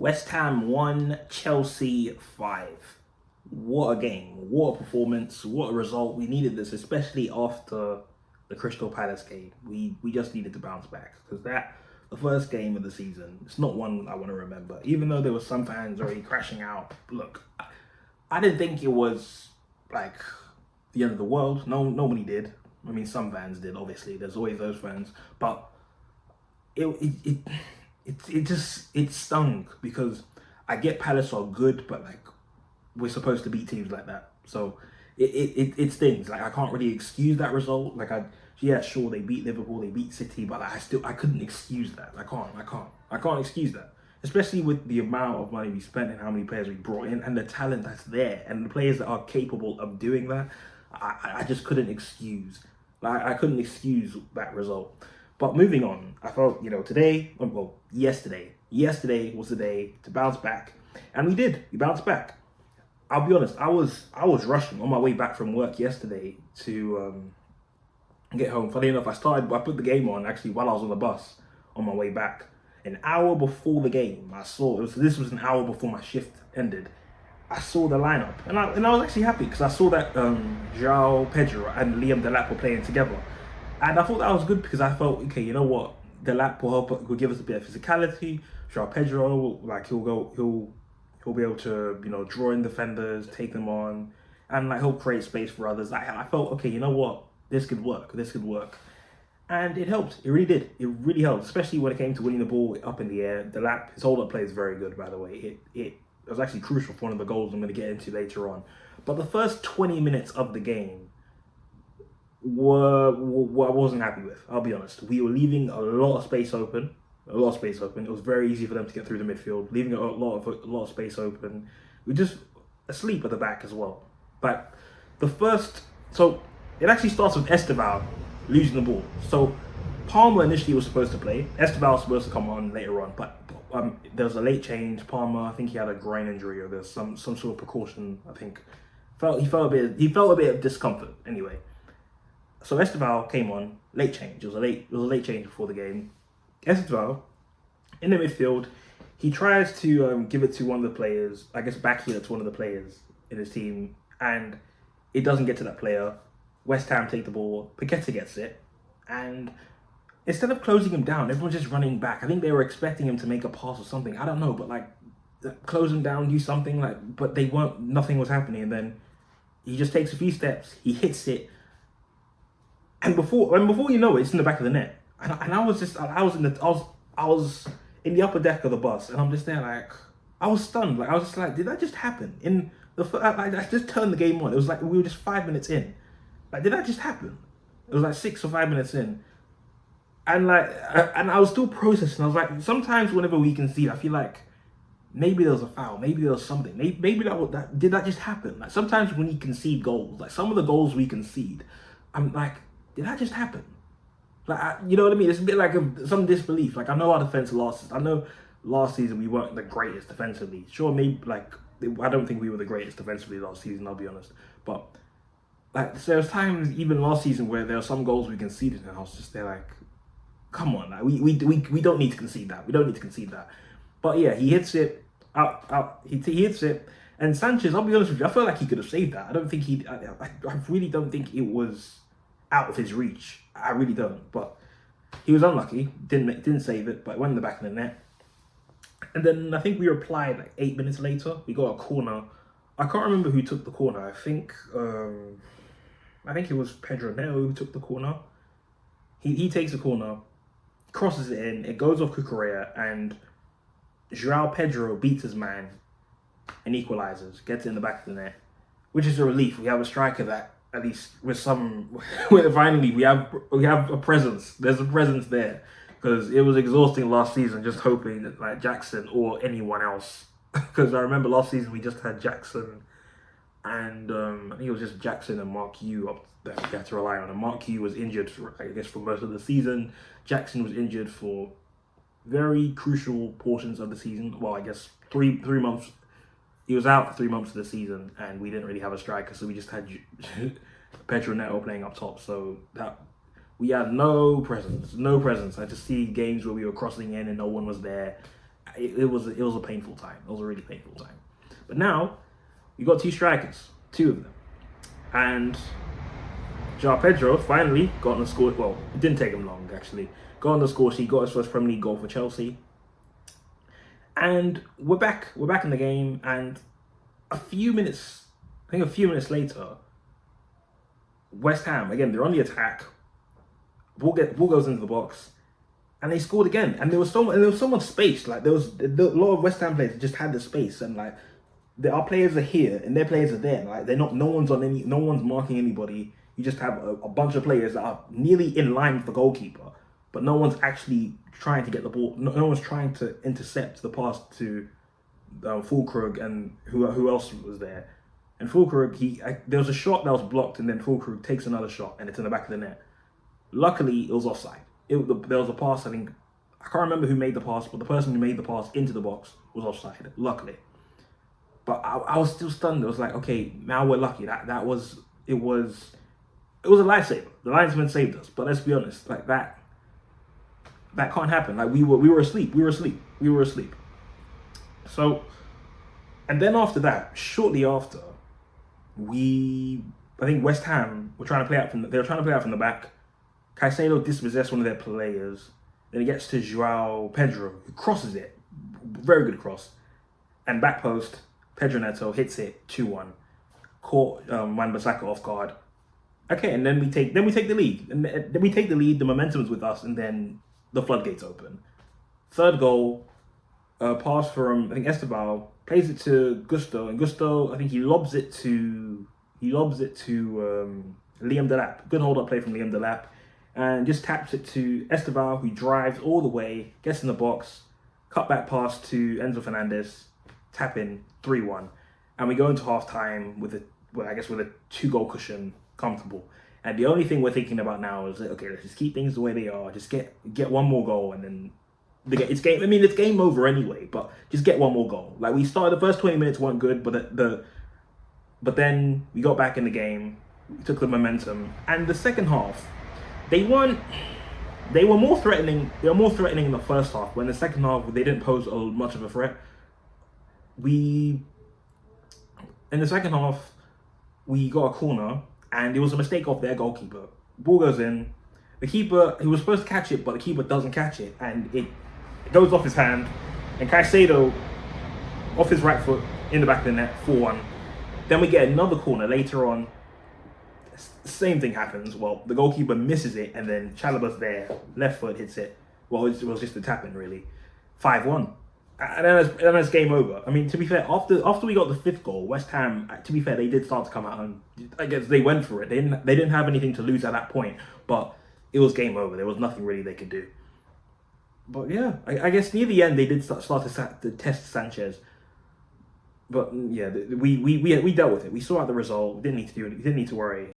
West Ham 1, Chelsea 5. What a game. What a performance. What a result. We needed this, especially after the Crystal Palace game. We just needed to bounce back because the first game of the season, it's not one I want to remember. Even though there were some fans already crashing out. Look, I didn't think it was like the end of the world. No, nobody did. I mean, some fans did, obviously. There's always those fans. But it stung because I get Palace are good, but like we're supposed to beat teams like that. So it stings. Like I can't really excuse that result. Yeah, sure, they beat Liverpool, they beat City, but like, I couldn't excuse that. I can't excuse that. Especially with the amount of money we spent and how many players we brought in and the talent that's there and the players that are capable of doing that. I just couldn't excuse. Like I couldn't excuse that result. But moving on, I felt, today, well, yesterday was the day to bounce back. And we did. We bounced back. I'll be honest, I was rushing on my way back from work yesterday to get home. Funny enough, I put the game on actually while I was on the bus on my way back. An hour before the game, this was an hour before my shift ended. I saw the lineup and I was actually happy because I saw that João Pedro and Liam Delap were playing together. And I thought that was good because I felt, okay, you know what? Delap will give us a bit of physicality. João Pedro, like he'll be able to, draw in defenders, take them on, and like he'll create space for others. I felt, okay, you know what? This could work. And it helped. It really did. It really helped, especially when it came to winning the ball up in the air. Delap, his hold-up play is very good, by the way. It was actually crucial for one of the goals I'm going to get into later on. But the first 20 minutes of the game were I wasn't happy with. I'll be honest. We were leaving a lot of space open. It was very easy for them to get through the midfield, leaving a lot of space open. We were just asleep at the back as well. But so it actually starts with Esteval losing the ball. So Palmer initially was supposed to play. Esteval was supposed to come on later on, but there was a late change. Palmer, I think he had a groin injury or there's some sort of precaution. I think he felt a bit of discomfort anyway. So Esteval came on, late change. It was a late change before the game. Esteval, in the midfield, he tries to give it to one of the players, I guess backheel it to one of the players in his team, and it doesn't get to that player. West Ham take the ball, Paqueta gets it, and instead of closing him down, everyone's just running back. I think they were expecting him to make a pass or something. I don't know, but like close him down, do something but they weren't. Nothing was happening, and then he just takes a few steps, he hits it. And before you know it, it's in the back of the net. And I was in the upper deck of the bus, and I'm just there like I was stunned. Like I was just like, did that just happen? I just turned the game on. It was like we were just 5 minutes in. Like did that just happen? It was like 6 or 5 minutes in, and I was still processing. I was like, sometimes whenever we concede, I feel like maybe there was a foul, maybe there was something, maybe did that just happen? Like sometimes when you concede goals, like some of the goals we concede, I'm like, did that just happen? Like, you know what I mean? It's a bit like some disbelief. Like, I know our defense lost. I know last season we weren't the greatest defensively. Sure, maybe, I don't think we were the greatest defensively last season, I'll be honest. But, there was times, even last season, where there were some goals we conceded, and I was just there like, come on, like, we don't need to concede that. We don't need to concede that. But, yeah, he hits it, he hits it. And Sanchez, I'll be honest with you, I feel like he could have saved that. I really don't think it was out of his reach. I really don't. But he was unlucky. Didn't save it, but it went in the back of the net. And then I think we replied like 8 minutes later. We got a corner. I can't remember who took the corner. I think it was Pedro Neto who took the corner. He takes the corner, crosses it in. It goes off Cucurella, and João Pedro beats his man and equalizes. Gets it in the back of the net, which is a relief. We have a striker that, at least finally we have a presence. There's a presence there, because it was exhausting last season just hoping that like Jackson or anyone else. Because I remember last season we just had Jackson and I think it was just Jackson and Mark Yu that we had to rely on. And Mark Yu was injured for most of the season. Jackson was injured for very crucial portions of the season. Well, I guess 3 months. He was out for 3 months of the season, and we didn't really have a striker, so we just had Pedro Neto playing up top. So that we had no presence. I just see games where we were crossing in and no one was there, it was a painful time. It was a really painful time. But now we got two strikers, two of them, and João Pedro finally got on the score. Well, it didn't take him long actually. Got on the score sheet, got his first Premier League goal for Chelsea, and we're back. We're back in the game, and a few minutes later, West Ham again. They're on the attack. Ball goes into the box, and they scored again. And there was so much space. Like there was a lot of West Ham players that just had the space, and like our players are here and their players are there. Like they're not. No one's marking anybody. You just have a bunch of players that are nearly in line with the goalkeeper, but no one's actually trying to get the ball. No one's trying to intercept the pass to Fulkrug and who else was there. And Fulkrug, there was a shot that was blocked, and then Fulkrug takes another shot, and it's in the back of the net. Luckily, it was offside. There was a pass, I think, I can't remember who made the pass, but the person who made the pass into the box was offside, luckily. But I was still stunned. It was like, okay, now we're lucky. It was a lifesaver. The linesman saved us. But let's be honest, like that can't happen. Like we were asleep. So, and then after that, shortly after, I think West Ham were trying to play out from the back. Caicedo dispossessed one of their players. Then he gets to João Pedro, who crosses it. Very good cross. And back post, Pedro Neto hits it 2-1. Caught Wan-Bissaka off guard. Okay, and then we take the lead. And then we take the lead, the momentum's with us, and then the floodgates open. Third goal, pass from, I think, Esteban, plays it to Gusto, and Gusto, I think he lobs it to Liam Delap. Good hold-up play from Liam Delap. And just taps it to Esteban, who drives all the way, gets in the box, cut back pass to Enzo Fernandez, tap in, 3-1. And we go into half-time with a 2-goal cushion, comfortable. And the only thing we're thinking about now is, okay, let's just keep things the way they are. Just get one more goal, and then it's game. I mean, it's game over anyway. But just get one more goal. Like we started, the first 20 minutes weren't good, but then we got back in the game, we took the momentum, and the second half, they were more threatening. They were more threatening in the first half. When the second half, they didn't pose much of a threat. In the second half, we got a corner, and it was a mistake of their goalkeeper. Ball goes in. The keeper, he was supposed to catch it, but the keeper doesn't catch it, and it goes off his hand. And Caicedo, off his right foot, in the back of the net, 4-1. Then we get another corner later on. Same thing happens. Well, the goalkeeper misses it, and then Chalobah's there, left foot hits it. Well, it was just a tap-in, really. 5-1. And then it's game over. I mean, to be fair, after we got the fifth goal, West Ham, to be fair, they did start to come out, and I guess they went for it. They didn't have anything to lose at that point, but it was game over. There was nothing really they could do. But yeah, I guess near the end they did start to test Sanchez. But yeah, we dealt with it. We saw out the result. We didn't need to do it. We didn't need to worry.